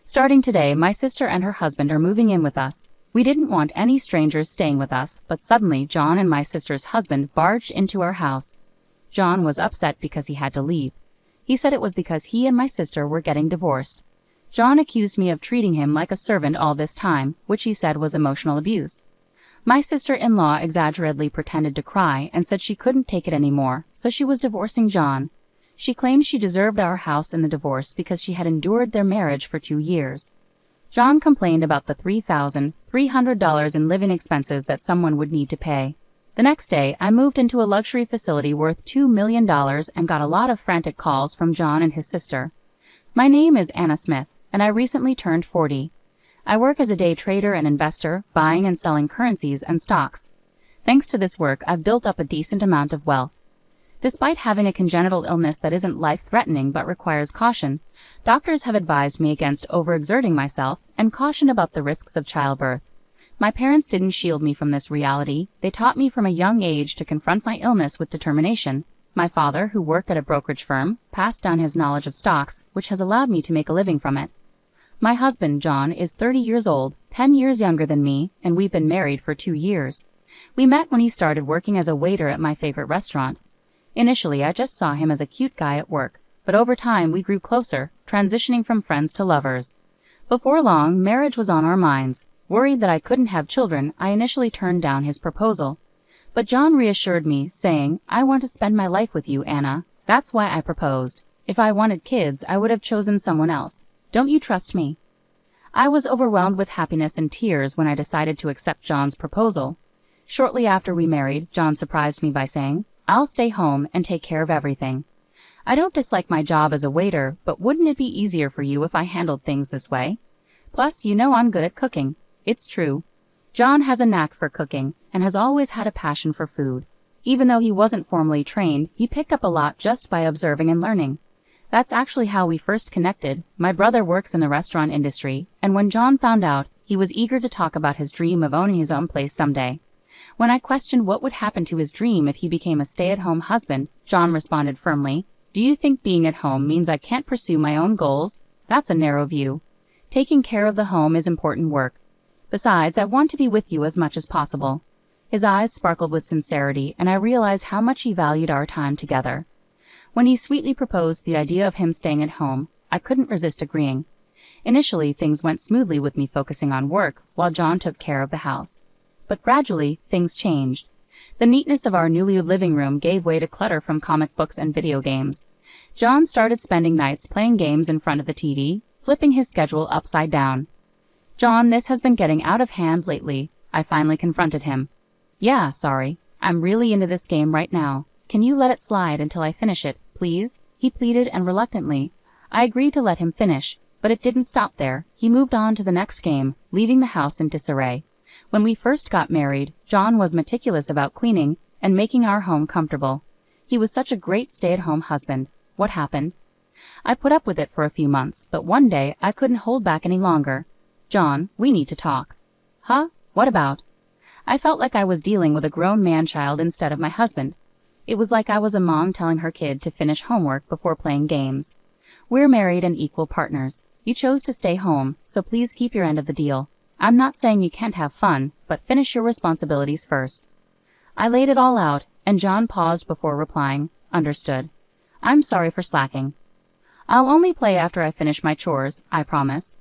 Starting today, my sister and her husband are moving in with us. We didn't want any strangers staying with us, but suddenly John and my sister's husband barged into our house. John was upset because he had to leave. He said it was because he and my sister were getting divorced. John accused me of treating him like a servant all this time, which he said was emotional abuse. My sister-in-law exaggeratedly pretended to cry and said she couldn't take it anymore, so she was divorcing John. She claimed she deserved our house in the divorce because she had endured their marriage for 2 years. John complained about the $3,300 in living expenses that someone would need to pay. The next day, I moved into a luxury facility worth $2 million and got a lot of frantic calls from John and his sister. My name is Anna Smith, and I recently turned 40. I work as a day trader and investor, buying and selling currencies and stocks. Thanks to this work, I've built up a decent amount of wealth. Despite having a congenital illness that isn't life-threatening but requires caution, doctors have advised me against overexerting myself and cautioned about the risks of childbirth. My parents didn't shield me from this reality. They taught me from a young age to confront my illness with determination. My father, who worked at a brokerage firm, passed down his knowledge of stocks, which has allowed me to make a living from it. My husband, John, is 30 years old, 10 years younger than me, and we've been married for 2 years. We met when he started working as a waiter at my favorite restaurant. Initially, I just saw him as a cute guy at work, but over time we grew closer, transitioning from friends to lovers. Before long, marriage was on our minds. Worried that I couldn't have children, I initially turned down his proposal. But John reassured me, saying, "I want to spend my life with you, Anna. That's why I proposed. If I wanted kids, I would have chosen someone else. Don't you trust me?" I was overwhelmed with happiness and tears when I decided to accept John's proposal. Shortly after we married, John surprised me by saying, "I'll stay home and take care of everything. I don't dislike my job as a waiter, but wouldn't it be easier for you if I handled things this way? Plus, you know I'm good at cooking." It's true. John has a knack for cooking and has always had a passion for food. Even though he wasn't formally trained, he picked up a lot just by observing and learning. That's actually how we first connected. My brother works in the restaurant industry, and when John found out, he was eager to talk about his dream of owning his own place someday. When I questioned what would happen to his dream if he became a stay-at-home husband, John responded firmly, "Do you think being at home means I can't pursue my own goals? That's a narrow view. Taking care of the home is important work. Besides, I want to be with you as much as possible." His eyes sparkled with sincerity, and I realized how much he valued our time together. When he sweetly proposed the idea of him staying at home, I couldn't resist agreeing. Initially, things went smoothly with me focusing on work, while John took care of the house. But gradually, things changed. The neatness of our newly living room gave way to clutter from comic books and video games. John started spending nights playing games in front of the TV, flipping his schedule upside down. "John, this has been getting out of hand lately," I finally confronted him. "Yeah, sorry. I'm really into this game right now. Can you let it slide until I finish it, please?" he pleaded, and reluctantly, I agreed to let him finish, but it didn't stop there. He moved on to the next game, leaving the house in disarray. When we first got married, John was meticulous about cleaning and making our home comfortable. He was such a great stay-at-home husband. What happened? I put up with it for a few months, but one day I couldn't hold back any longer. "John, we need to talk." "Huh? What about?" I felt like I was dealing with a grown man-child instead of my husband. It was like I was a mom telling her kid to finish homework before playing games. "We're married and equal partners. You chose to stay home, so please keep your end of the deal. I'm not saying you can't have fun, but finish your responsibilities first." I laid it all out, and John paused before replying, "Understood. I'm sorry for slacking. I'll only play after I finish my chores, I promise."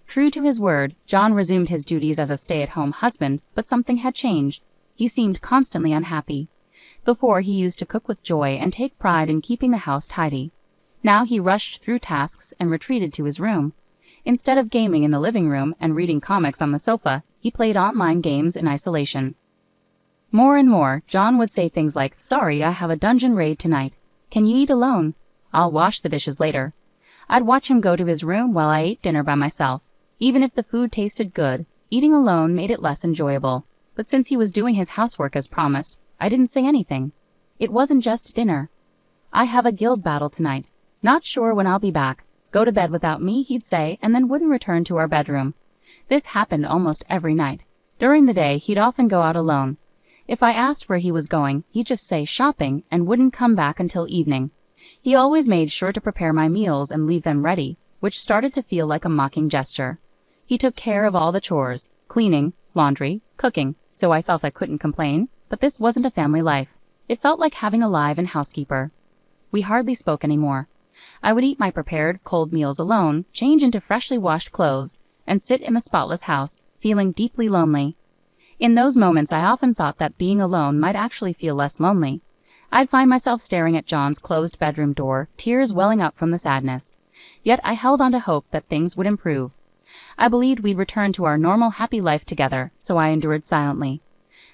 True to his word, John resumed his duties as a stay-at-home husband, but something had changed. He seemed constantly unhappy. Before, he used to cook with joy and take pride in keeping the house tidy. Now he rushed through tasks and retreated to his room. Instead of gaming in the living room and reading comics on the sofa, he played online games in isolation. More and more, John would say things like, "Sorry, I have a dungeon raid tonight. Can you eat alone? I'll wash the dishes later." I'd watch him go to his room while I ate dinner by myself. Even if the food tasted good, eating alone made it less enjoyable. But since he was doing his housework as promised, I didn't say anything. It wasn't just dinner. "I have a guild battle tonight. Not sure when I'll be back. Go to bed without me," he'd say, and then wouldn't return to our bedroom. This happened almost every night. During the day, he'd often go out alone. If I asked where he was going, he'd just say shopping and wouldn't come back until evening. He always made sure to prepare my meals and leave them ready, which started to feel like a mocking gesture. He took care of all the chores, cleaning, laundry, cooking, so I felt I couldn't complain, but this wasn't a family life. It felt like having a live-in housekeeper. We hardly spoke anymore. I would eat my prepared, cold meals alone, change into freshly washed clothes, and sit in the spotless house, feeling deeply lonely. In those moments I often thought that being alone might actually feel less lonely. I'd find myself staring at John's closed bedroom door, tears welling up from the sadness. Yet I held on to hope that things would improve. I believed we'd return to our normal happy life together, so I endured silently.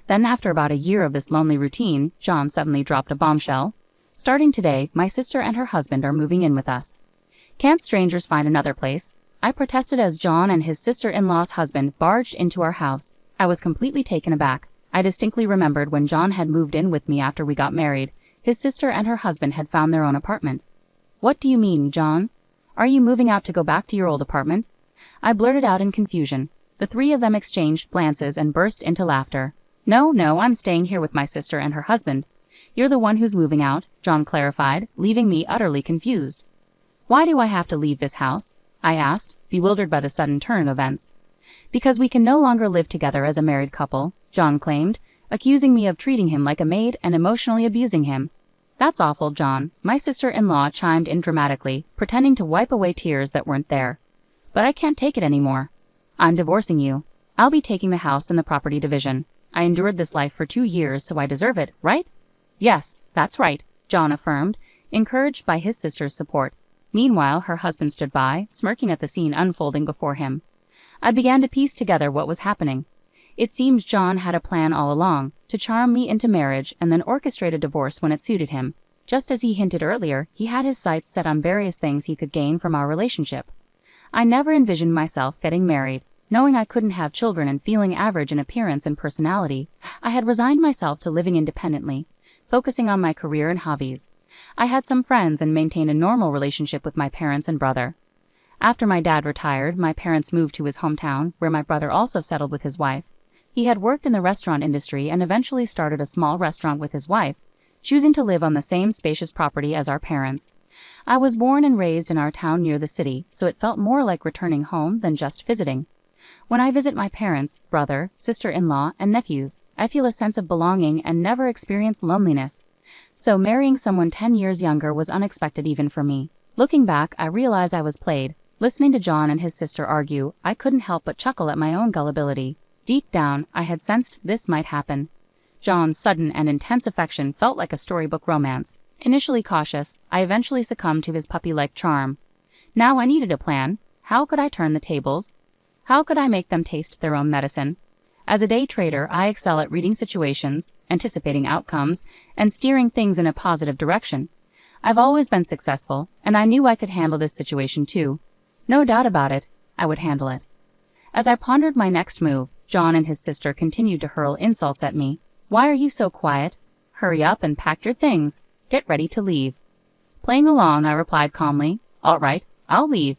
Then after about a year of this lonely routine, John suddenly dropped a bombshell. Starting today, my sister and her husband are moving in with us. Can't strangers find another place? I protested as John and his sister-in-law's husband barged into our house. I was completely taken aback. I distinctly remembered when John had moved in with me after we got married. His sister and her husband had found their own apartment. What do you mean, John? Are you moving out to go back to your old apartment? I blurted out in confusion. The three of them exchanged glances and burst into laughter. No, I'm staying here with my sister and her husband. You're the one who's moving out, John clarified, leaving me utterly confused. Why do I have to leave this house? I asked, bewildered by the sudden turn of events. Because we can no longer live together as a married couple, John claimed, accusing me of treating him like a maid and emotionally abusing him. That's awful, John, my sister-in-law chimed in dramatically, pretending to wipe away tears that weren't there. But I can't take it anymore. I'm divorcing you. I'll be taking the house in the property division. I endured this life for 2 years, so I deserve it, right? Yes, that's right, John affirmed, encouraged by his sister's support. Meanwhile, her husband stood by, smirking at the scene unfolding before him. I began to piece together what was happening. It seems John had a plan all along, to charm me into marriage and then orchestrate a divorce when it suited him. Just as he hinted earlier, he had his sights set on various things he could gain from our relationship. I never envisioned myself getting married. Knowing I couldn't have children and feeling average in appearance and personality, I had resigned myself to living independently, focusing on my career and hobbies. I had some friends and maintained a normal relationship with my parents and brother. After my dad retired, my parents moved to his hometown, where my brother also settled with his wife. He had worked in the restaurant industry and eventually started a small restaurant with his wife, choosing to live on the same spacious property as our parents. I was born and raised in our town near the city, so it felt more like returning home than just visiting. When I visit my parents, brother, sister-in-law, and nephews, I feel a sense of belonging and never experience loneliness. So marrying someone 10 years younger was unexpected even for me. Looking back, I realize I was played. Listening to John and his sister argue, I couldn't help but chuckle at my own gullibility. Deep down, I had sensed this might happen. John's sudden and intense affection felt like a storybook romance. Initially cautious, I eventually succumbed to his puppy-like charm. Now I needed a plan. How could I turn the tables? How could I make them taste their own medicine? As a day trader, I excel at reading situations, anticipating outcomes, and steering things in a positive direction. I've always been successful, and I knew I could handle this situation too. No doubt about it, I would handle it. As I pondered my next move, John and his sister continued to hurl insults at me. Why are you so quiet? Hurry up and pack your things. Get ready to leave. Playing along, I replied calmly, All right, I'll leave.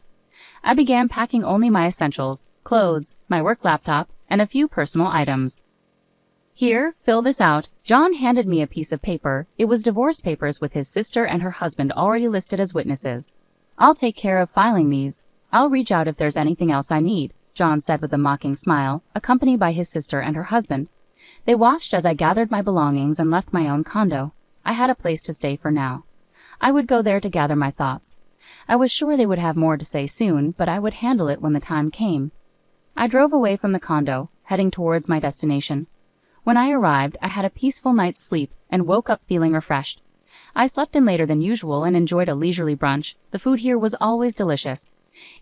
I began packing only my essentials, clothes, my work laptop, and a few personal items. Here, fill this out. John handed me a piece of paper. It was divorce papers with his sister and her husband already listed as witnesses. I'll take care of filing these. I'll reach out if there's anything else I need, John said with a mocking smile, accompanied by his sister and her husband. They watched as I gathered my belongings and left my own condo. I had a place to stay for now. I would go there to gather my thoughts. I was sure they would have more to say soon, but I would handle it when the time came. I drove away from the condo, heading towards my destination. When I arrived, I had a peaceful night's sleep and woke up feeling refreshed. I slept in later than usual and enjoyed a leisurely brunch. The food here was always delicious.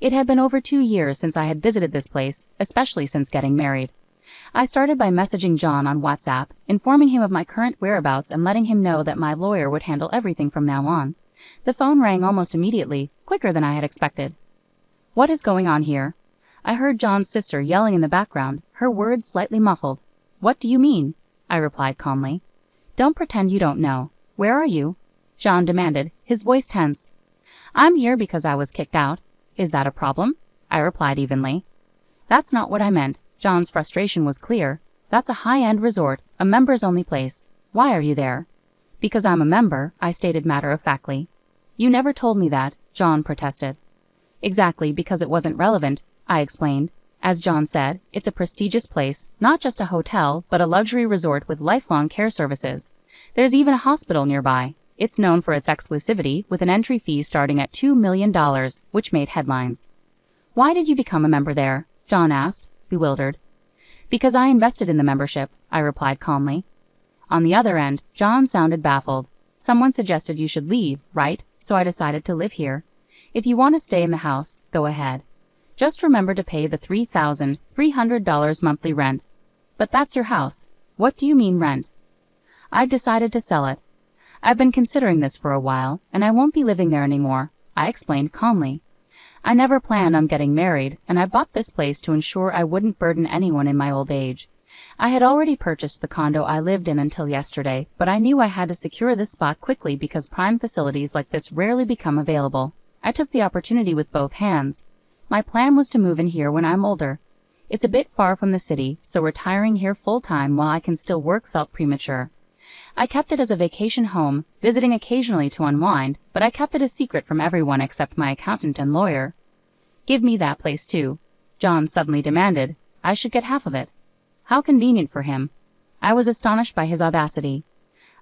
It had been over 2 years since I had visited this place, especially since getting married. I started by messaging John on WhatsApp, informing him of my current whereabouts and letting him know that my lawyer would handle everything from now on. The phone rang almost immediately, quicker than I had expected. What is going on here? I heard John's sister yelling in the background, her words slightly muffled. What do you mean? I replied calmly. Don't pretend you don't know. Where are you? John demanded, his voice tense. I'm here because I was kicked out. Is that a problem? I replied evenly. That's not what I meant. John's frustration was clear. That's a high-end resort, a members-only place. Why are you there? Because I'm a member, I stated matter-of-factly. You never told me that, John protested. Exactly, because it wasn't relevant, I explained. As John said, it's a prestigious place, not just a hotel, but a luxury resort with lifelong care services. There's even a hospital nearby. It's known for its exclusivity, with an entry fee starting at $2 million, which made headlines. Why did you become a member there? John asked, bewildered. Because I invested in the membership, I replied calmly. On the other end, John sounded baffled. Someone suggested you should leave, right? So I decided to live here. If you want to stay in the house, go ahead. Just remember to pay the $3,300 monthly rent. But that's your house. What do you mean rent? I've decided to sell it. I've been considering this for a while, and I won't be living there anymore, I explained calmly. I never planned on getting married, and I bought this place to ensure I wouldn't burden anyone in my old age. I had already purchased the condo I lived in until yesterday, but I knew I had to secure this spot quickly because prime facilities like this rarely become available. I took the opportunity with both hands. My plan was to move in here when I'm older. It's a bit far from the city, so retiring here full-time while I can still work felt premature. I kept it as a vacation home, visiting occasionally to unwind, but I kept it a secret from everyone except my accountant and lawyer. Give me that place too, John suddenly demanded. I should get half of it. How convenient for him. I was astonished by his audacity.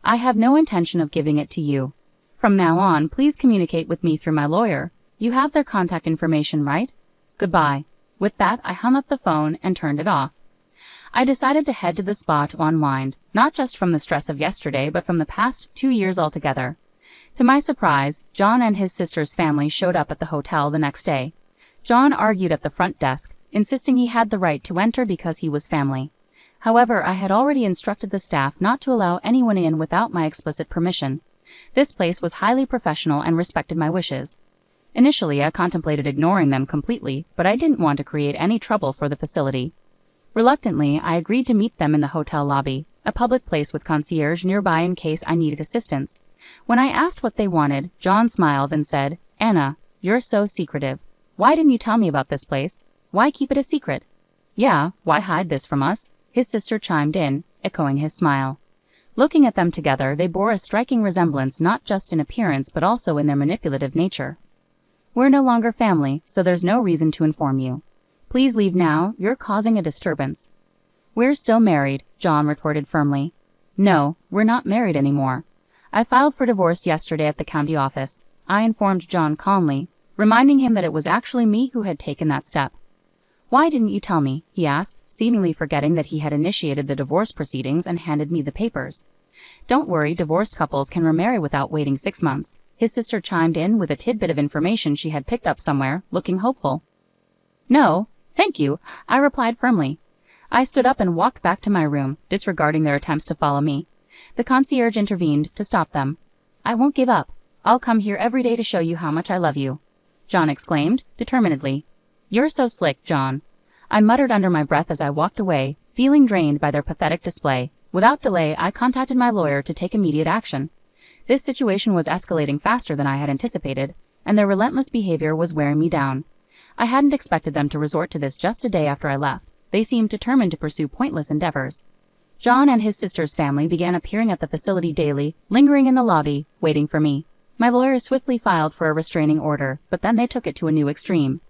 I have no intention of giving it to you. From now on, please communicate with me through my lawyer. You have their contact information, right? Goodbye. With that, I hung up the phone and turned it off. I decided to head to the spa to unwind, not just from the stress of yesterday, but from the past 2 years altogether. To my surprise, John and his sister's family showed up at the hotel the next day. John argued at the front desk, insisting he had the right to enter because he was family. However, I had already instructed the staff not to allow anyone in without my explicit permission. This place was highly professional and respected my wishes. Initially, I contemplated ignoring them completely, but I didn't want to create any trouble for the facility. Reluctantly, I agreed to meet them in the hotel lobby, a public place with concierge nearby in case I needed assistance. When I asked what they wanted, John smiled and said, "Anna, you're so secretive. Why didn't you tell me about this place? Why keep it a secret?" "Yeah, why hide this from us?" his sister chimed in, echoing his smile. Looking at them together, they bore a striking resemblance not just in appearance but also in their manipulative nature. "We're no longer family, so there's no reason to inform you. Please leave now, you're causing a disturbance." "We're still married," John retorted firmly. "No, we're not married anymore. I filed for divorce yesterday at the county office," I informed John calmly, reminding him that it was actually me who had taken that step. "Why didn't you tell me?" he asked, seemingly forgetting that he had initiated the divorce proceedings and handed me the papers. "Don't worry, divorced couples can remarry without waiting 6 months," his sister chimed in with a tidbit of information she had picked up somewhere, looking hopeful. "No, thank you," I replied firmly. I stood up and walked back to my room, disregarding their attempts to follow me. The concierge intervened to stop them. "I won't give up. I'll come here every day to show you how much I love you," John exclaimed, determinedly. "You're so slick, John," I muttered under my breath as I walked away, feeling drained by their pathetic display. Without delay, I contacted my lawyer to take immediate action. This situation was escalating faster than I had anticipated, and their relentless behavior was wearing me down. I hadn't expected them to resort to this just a day after I left. They seemed determined to pursue pointless endeavors. John and his sister's family began appearing at the facility daily, lingering in the lobby, waiting for me. My lawyer swiftly filed for a restraining order, but then they took it to a new extreme.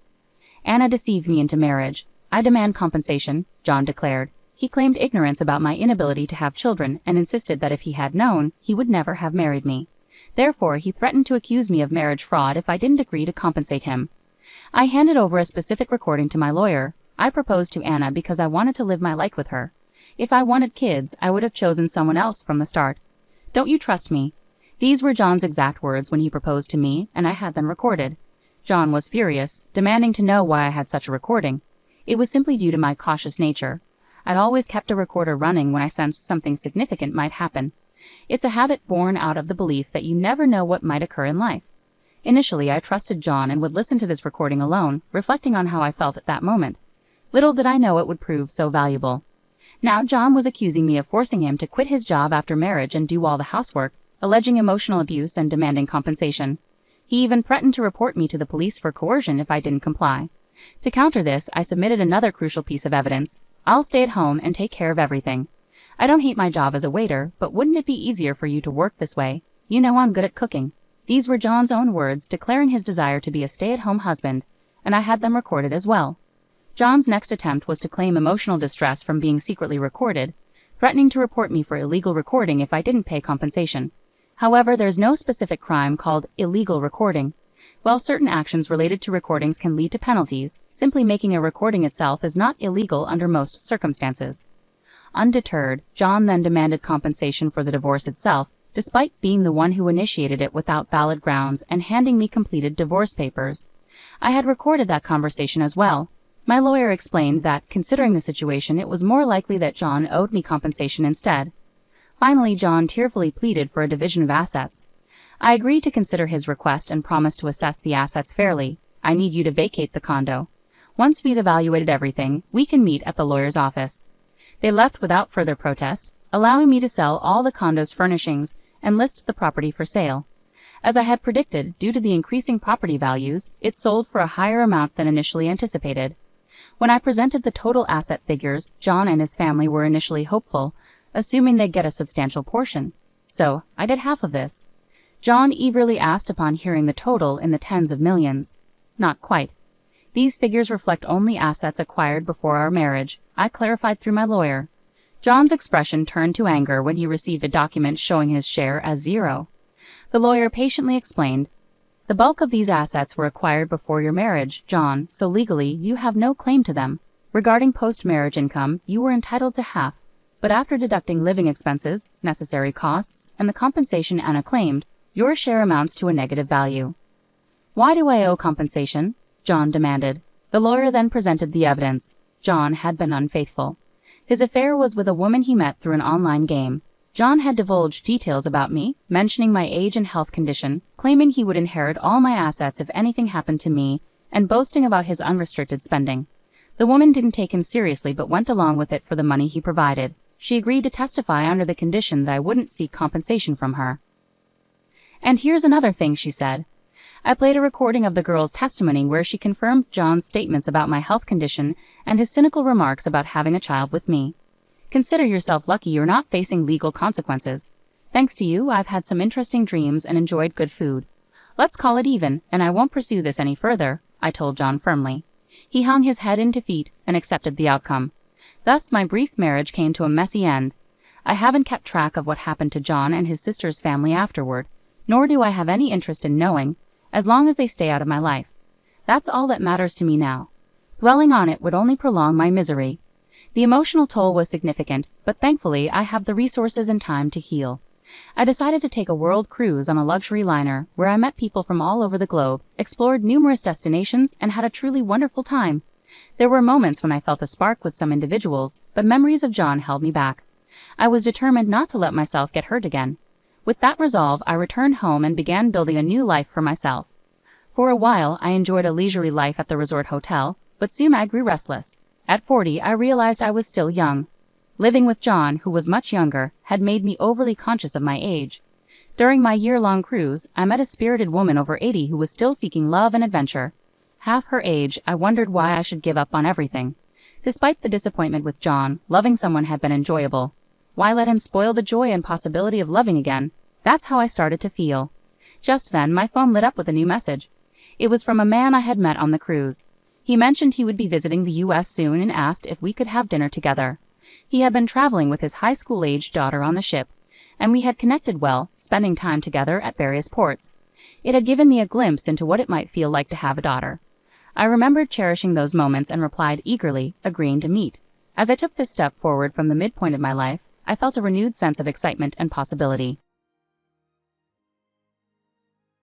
"Anna deceived me into marriage. I demand compensation," John declared. He claimed ignorance about my inability to have children and insisted that if he had known, he would never have married me. Therefore, he threatened to accuse me of marriage fraud if I didn't agree to compensate him. I handed over a specific recording to my lawyer. I proposed to Anna because I wanted to live my life with her. If I wanted kids, I would have chosen someone else from the start. "Don't you trust me?" These were John's exact words when he proposed to me, and I had them recorded. John was furious, demanding to know why I had such a recording. It was simply due to my cautious nature. I'd always kept a recorder running when I sensed something significant might happen. It's a habit born out of the belief that you never know what might occur in life. Initially, I trusted John and would listen to this recording alone, reflecting on how I felt at that moment. Little did I know it would prove so valuable. Now John was accusing me of forcing him to quit his job after marriage and do all the housework, alleging emotional abuse and demanding compensation. He even threatened to report me to the police for coercion if I didn't comply. To counter this, I submitted another crucial piece of evidence. "I'll stay at home and take care of everything. I don't hate my job as a waiter, but wouldn't it be easier for you to work this way? You know I'm good at cooking." These were John's own words, declaring his desire to be a stay-at-home husband, and I had them recorded as well. John's next attempt was to claim emotional distress from being secretly recorded, threatening to report me for illegal recording if I didn't pay compensation. However, there's no specific crime called illegal recording. While certain actions related to recordings can lead to penalties, simply making a recording itself is not illegal under most circumstances. Undeterred, John then demanded compensation for the divorce itself, despite being the one who initiated it without valid grounds and handing me completed divorce papers. I had recorded that conversation as well. My lawyer explained that, considering the situation, it was more likely that John owed me compensation instead. Finally, John tearfully pleaded for a division of assets. I agreed to consider his request and promised to assess the assets fairly. I need you to vacate the condo. Once we've evaluated everything, we can meet at the lawyer's office. They left without further protest, allowing me to sell all the condo's furnishings and list the property for sale. As I had predicted, due to the increasing property values, it sold for a higher amount than initially anticipated. When I presented the total asset figures, John and his family were initially hopeful, assuming they'd get a substantial portion. So, I did half of this. John eagerly asked upon hearing the total in the tens of millions. Not quite. These figures reflect only assets acquired before our marriage, I clarified through my lawyer. John's expression turned to anger when he received a document showing his share as zero. The lawyer patiently explained, "The bulk of these assets were acquired before your marriage, John, so legally you have no claim to them. Regarding post-marriage income, you were entitled to half, but after deducting living expenses, necessary costs, and the compensation Anna claimed, your share amounts to a negative value." "Why do I owe compensation?" John demanded. The lawyer then presented the evidence. John had been unfaithful. His affair was with a woman he met through an online game. John had divulged details about me, mentioning my age and health condition, claiming he would inherit all my assets if anything happened to me, and boasting about his unrestricted spending. The woman didn't take him seriously but went along with it for the money he provided. She agreed to testify under the condition that I wouldn't seek compensation from her. "And here's another thing," she said. I played a recording of the girl's testimony where she confirmed John's statements about my health condition and his cynical remarks about having a child with me. "Consider yourself lucky you're not facing legal consequences. Thanks to you, I've had some interesting dreams and enjoyed good food. Let's call it even, and I won't pursue this any further," I told John firmly. He hung his head in defeat and accepted the outcome. Thus, my brief marriage came to a messy end. I haven't kept track of what happened to John and his sister's family afterward, nor do I have any interest in knowing, as long as they stay out of my life. That's all that matters to me now. Dwelling on it would only prolong my misery. The emotional toll was significant, but thankfully I have the resources and time to heal. I decided to take a world cruise on a luxury liner, where I met people from all over the globe, explored numerous destinations, and had a truly wonderful time. There were moments when I felt a spark with some individuals, but memories of John held me back. I was determined not to let myself get hurt again. With that resolve, I returned home and began building a new life for myself. For a while, I enjoyed a leisurely life at the resort hotel, but soon I grew restless. At 40, I realized I was still young. Living with John, who was much younger, had made me overly conscious of my age. During my year-long cruise, I met a spirited woman over 80 who was still seeking love and adventure. Half her age, I wondered why I should give up on everything. Despite the disappointment with John, loving someone had been enjoyable. Why let him spoil the joy and possibility of loving again? That's how I started to feel. Just then, my phone lit up with a new message. It was from a man I had met on the cruise. He mentioned he would be visiting the U.S. soon and asked if we could have dinner together. He had been traveling with his high school-aged daughter on the ship, and we had connected well, spending time together at various ports. It had given me a glimpse into what it might feel like to have a daughter. I remembered cherishing those moments and replied eagerly, agreeing to meet. As I took this step forward from the midpoint of my life, I felt a renewed sense of excitement and possibility.